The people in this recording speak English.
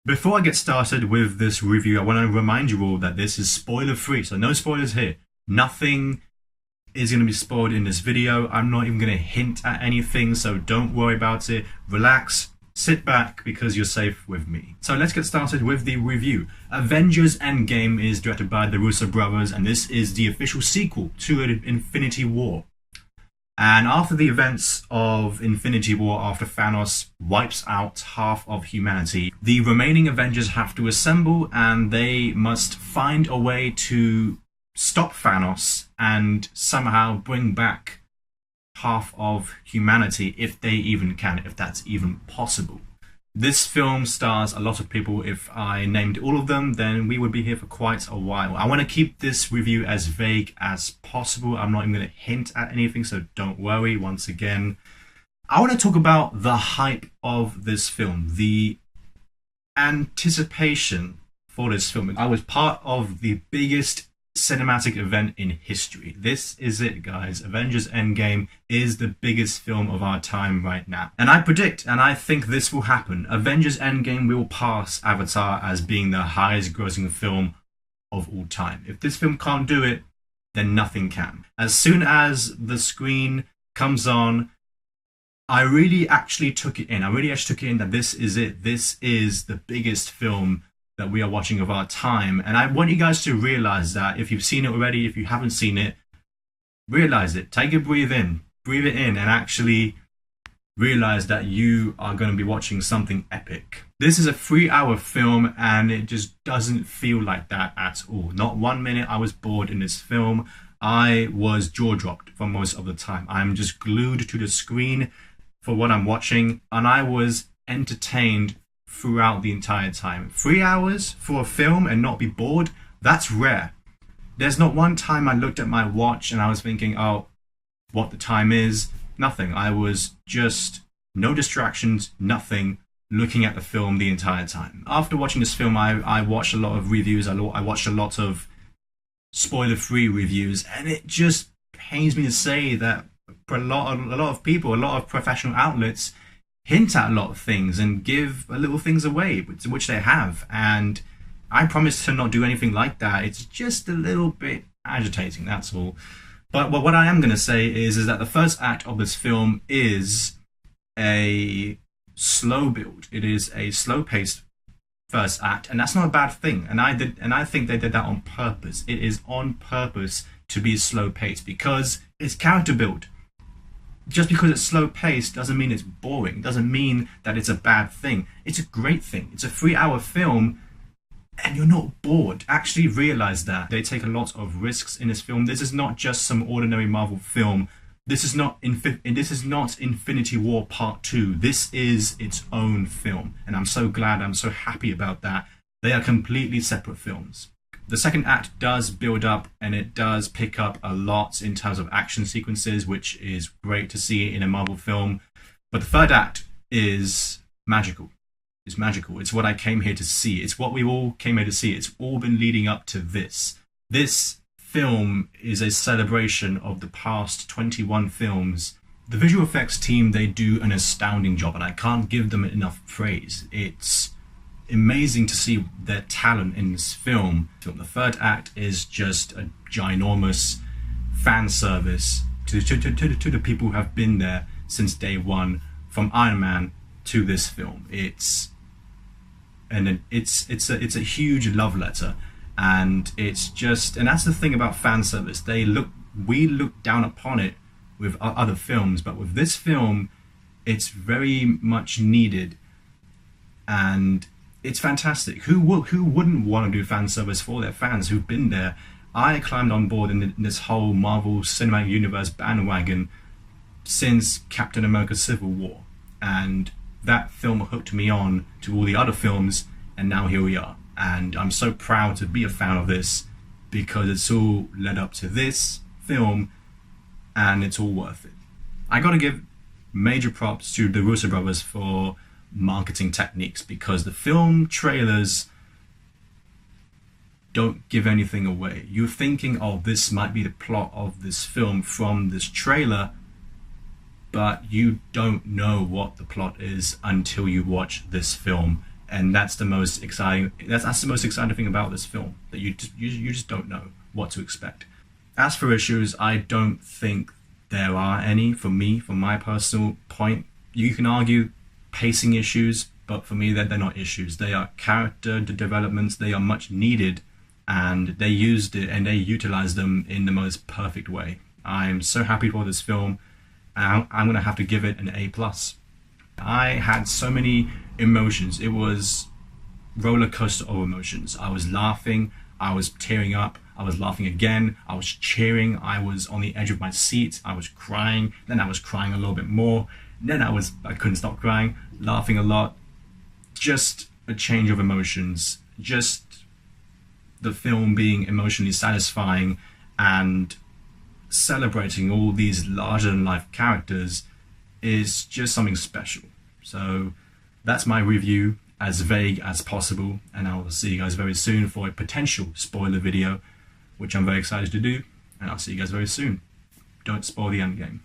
Before I get started with this review, I want to remind you all that this is spoiler free, so no spoilers here. Nothing is going to be spoiled in this video. I'm not even going to hint at anything, so don't worry about it. Relax, sit back, because you're safe with me. So let's get started with the review. Avengers Endgame is directed by the Russo brothers, and this is the official sequel to Infinity War. And after the events of Infinity War, after Thanos wipes out half of humanity, the remaining Avengers have to assemble and they must find a way to stop Thanos and somehow bring back half of humanity, if they even can, if that's even possible. This film stars a lot of people. If I named all of them, then we would be here for quite a while. I want to keep this review as vague as possible. I'm not even going to hint at anything, so don't worry. Once again, I want to talk about the hype of this film, the anticipation for this film. I was part of the biggest cinematic event in history. This is it, guys. Avengers Endgame is the biggest film of our time right now. And I predict, and I think this will happen, Avengers Endgame will pass Avatar as being the highest grossing film of all time. If this film can't do it, then nothing can. As soon as the screen comes on, I really actually took it in. That this is it. This is the biggest film that we are watching of our time. And I want you guys to realize that. If you've seen it already, if you haven't seen it, realize it. Take a breathe it in, and actually realize that you are going to be watching something epic. This is a 3-hour film and it just doesn't feel like that at all. Not 1 minute I was bored in this film. I was jaw-dropped for most of the time. I'm just glued to the screen for what I'm watching, and I was entertained throughout the entire time. 3 hours for a film and not be bored, that's rare. There's not one time I looked at my watch and I was thinking, oh, what the time is. Nothing. I was just no distractions, nothing, looking at the film the entire time. After watching this film, I watched a lot of reviews. I watched a lot of spoiler-free reviews, and it just pains me to say that a lot of people, a lot of professional outlets hint at a lot of things and give little things away, which they have. And I promise to not do anything like that. It's just a little bit agitating, that's all. But what I am going to say is that the first act of this film is a slow build. It is a slow-paced first act, and that's not a bad thing. And I think they did that on purpose. It is on purpose to be slow-paced because it's character build. Just because it's slow-paced doesn't mean it's boring, doesn't mean that it's a bad thing. It's a great thing. It's a 3-hour film and you're not bored. Actually realize that. They take a lot of risks in this film. This is not just some ordinary Marvel film. This is not Infinity War Part 2. This is its own film. And I'm so glad, I'm so happy about that. They are completely separate films. The second act does build up and it does pick up a lot in terms of action sequences, which is great to see in a Marvel film. But the third act is magical. It's magical. It's what I came here to see. It's what we all came here to see. It's all been leading up to this. This film is a celebration of the past 21 films. The visual effects team, they do an astounding job, and I can't give them enough praise. It's amazing to see their talent in this film. The third act is just a ginormous fan service to the people who have been there since day one, from Iron Man to this film. It's a huge love letter, and it's just, and that's the thing about fan service. We look down upon it with other films, but with this film, it's very much needed, and it's fantastic. Who wouldn't want to do fan service for their fans who've been there? I climbed on board in this whole Marvel Cinematic Universe bandwagon since Captain America Civil War. And that film hooked me on to all the other films, and now here we are. And I'm so proud to be a fan of this because it's all led up to this film and it's all worth it. I gotta give major props to the Russo brothers for marketing techniques, because the film trailers don't give anything away. You're thinking, oh, this might be the plot of this film from this trailer, but you don't know what the plot is until you watch this film. And that's the most exciting. That's the most exciting thing about this film, that you just don't know what to expect. As for issues, I don't think there are any for me. From my personal point, you can argue pacing issues, but for me, they're not issues. They are character developments. They are much needed, and they used it and they utilized them in the most perfect way. I'm so happy for this film. I'm gonna have to give it an A+. I had so many emotions. It was roller coaster of emotions. I was laughing, I was tearing up, I was laughing again, I was cheering, I was on the edge of my seat, I was crying, then I was crying a little bit more, then I couldn't stop crying, laughing a lot. Just a change of emotions, just the film being emotionally satisfying and celebrating all these larger than life characters is just something special. So that's my review, as vague as possible, and I will see you guys very soon for a potential spoiler video, which I'm very excited to do, and I'll see you guys very soon. Don't spoil the endgame.